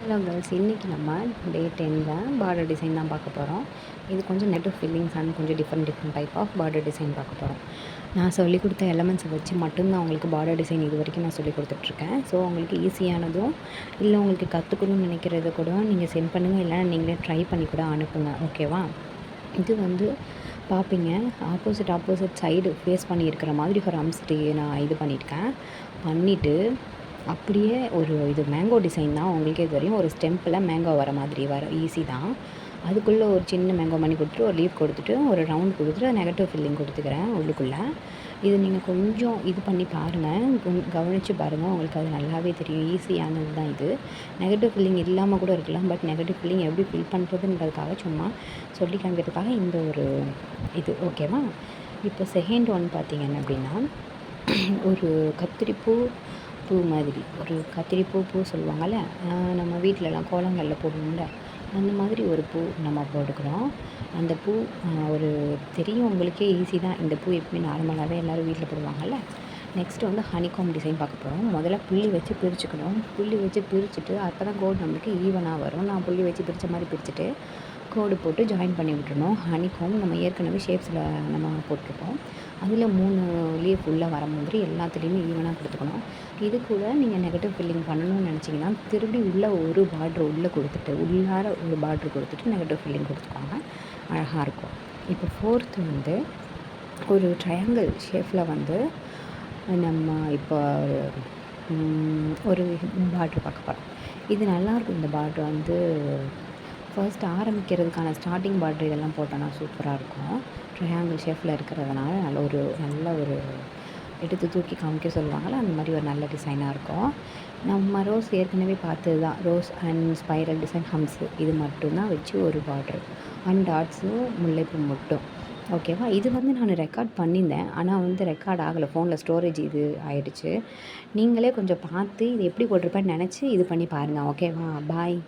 Hello girls, இன்றைக்கி நம்ம டே 10ல் border design தான் பார்க்க போகிறோம். இது கொஞ்சம் நெட் ஃபில்லிங்ஸ் அண்ட் கொஞ்சம் different type of border design பார்க்க போகிறோம். நான் சொல்லிக் கொடுத்த எலமெண்ட்ஸை வச்சு மட்டும்தான் உங்களுக்கு பார்டர் டிசைன் இது வரைக்கும் நான் சொல்லிக் கொடுத்துட்ருக்கேன். ஸோ உங்களுக்கு ஈஸியானதும் இல்லை உங்களுக்கு கற்றுக்கணும்னு நினைக்கிறத கூட நீங்கள் சென்ட் பண்ணுங்கள், இல்லைனா நீங்களே ட்ரை பண்ணி கூட அனுப்புங்க. ஓகேவா? இது வந்து பார்ப்பீங்க, ஆப்போசிட் சைடு ஃபேஸ் பண்ணியிருக்கிற மாதிரி ஒரு அம்ஸ்டி நான் இது பண்ணிவிட்டு அப்படியே ஒரு இது மேங்கோ டிசைன் தான். உங்களுக்கே தெரியும், ஒரு ஸ்டெம்பில் மேங்கோ வர மாதிரி ஈஸி தான். அதுக்குள்ளே ஒரு சின்ன மேங்கோ பண்ணி கொடுத்துட்டு ஒரு லீஃப் கொடுத்துட்டு ஒரு ரவுண்ட் கொடுத்துட்டு நெகட்டிவ் ஃபில்லிங் கொடுத்துக்கிறேன் உள்ளுக்குள்ளே. இது நீங்கள் கொஞ்சம் இது பண்ணி பாருங்கள், கவனித்து பாருங்கள், உங்களுக்கு அது நல்லாவே தெரியும். ஈஸியானது தான் இது. நெகட்டிவ் ஃபில்லிங் இல்லாமல் கூட இருக்கலாம், பட் நெகட்டிவ் ஃபில்லிங் எப்படி ஃபில் பண்ணுறதுன்றதுக்காக சும்மா சொல்லி காமிக்கிறதுக்காக இந்த ஒரு இது. ஓகேவா? இப்போ செகண்ட் ஒன் பார்த்தீங்கன்னா அப்படின்னா, ஒரு கத்திரிப்பூ மாதிரி ஒரு கத்திரிப்பூ சொல்லுவாங்கள்ல, நம்ம வீட்டிலலாம் கோலங்களில் போடுவோம்ல, அந்த மாதிரி ஒரு பூ நம்ம போட்டுக்கிறோம். அந்த பூ ஒரு தெரியும் உங்களுக்கே, ஈஸி தான். இந்த பூ எப்பவுமே நார்மலாகவே எல்லோரும் வீட்டில் போடுவாங்கள்ல. நெக்ஸ்ட்டு வந்து ஹனிகாம் டிசைன் பார்க்க போகிறோம். முதல்ல புள்ளி வச்சு பிரிச்சுக்கணும். புள்ளி வச்சு பிரிச்சுட்டு அப்போ தான் கோடு நம்மளுக்கு ஈவனாக வரும். நான் புள்ளி வச்சு பிரித்த மாதிரி பிரிச்சுட்டு கோடு போட்டு ஜாயின் பண்ணி விட்டுருணும். ஹனிகாம் நம்ம ஏற்கனவே ஷேப்ஸில் நம்ம போட்டிருப்போம். அதில் 3 லீஃப் உள்ளே வர மாதிரி எல்லாத்துலேயுமே ஈவனாக கொடுத்துக்கணும். இது கூட நீங்கள் நெகட்டிவ் ஃபில்லிங் பண்ணணும்னு நினச்சிங்கன்னா திருப்பி உள்ளே ஒரு பார்ட்ரு உள்ளே கொடுத்துட்டு உள்ளார ஒரு பார்ட்ரு கொடுத்துட்டு நெகட்டிவ் ஃபில்லிங் கொடுத்துக்கோங்க, அழகாக இருக்கும். இப்போ ஃபோர்த்து வந்து ஒரு ட்ரையாங்கிள் ஷேப்பில் வந்து நம்ம இப்போ ஒரு பார்ட்ரு பார்க்க போகிறோம். இது நல்லாயிருக்கும். இந்த பார்ட்ரு வந்து ஃபர்ஸ்ட் ஆரம்பிக்கிறதுக்கான ஸ்டார்டிங் பார்ட்ரு இதெல்லாம் போட்டோன்னா சூப்பராக இருக்கும். ட்ரையாங்கிள் ஷேப்பில் இருக்கிறதுனால நல்ல ஒரு எடுத்து தூக்கி காமிக்க சொல்லுவாங்கள்ல, அந்த மாதிரி ஒரு நல்ல டிசைனாக இருக்கும். நம்ம ரோஸ் ஏற்கனவே பார்த்தது தான். ரோஸ் அண்ட் ஸ்பைரல் டிசைன் ஹம்ஸு இது மட்டும்தான் வச்சு ஒரு பார்ட்ரு அண்ட் டாட்ஸும் முல்லைப்பூ மட்டும். ஓகேவா? இது வந்து நான் ரெக்கார்ட் பண்ணியிருந்தேன், ஆனால் வந்து ரெக்கார்ட் ஆகலை. ஃபோனில் ஸ்டோரேஜ் இது ஆகிடுச்சு. நீங்களே கொஞ்சம் பார்த்து இது எப்படி போட்டிருப்பேன்னு நினச்சி இது பண்ணி பாருங்கள். ஓகேவா? பாய்.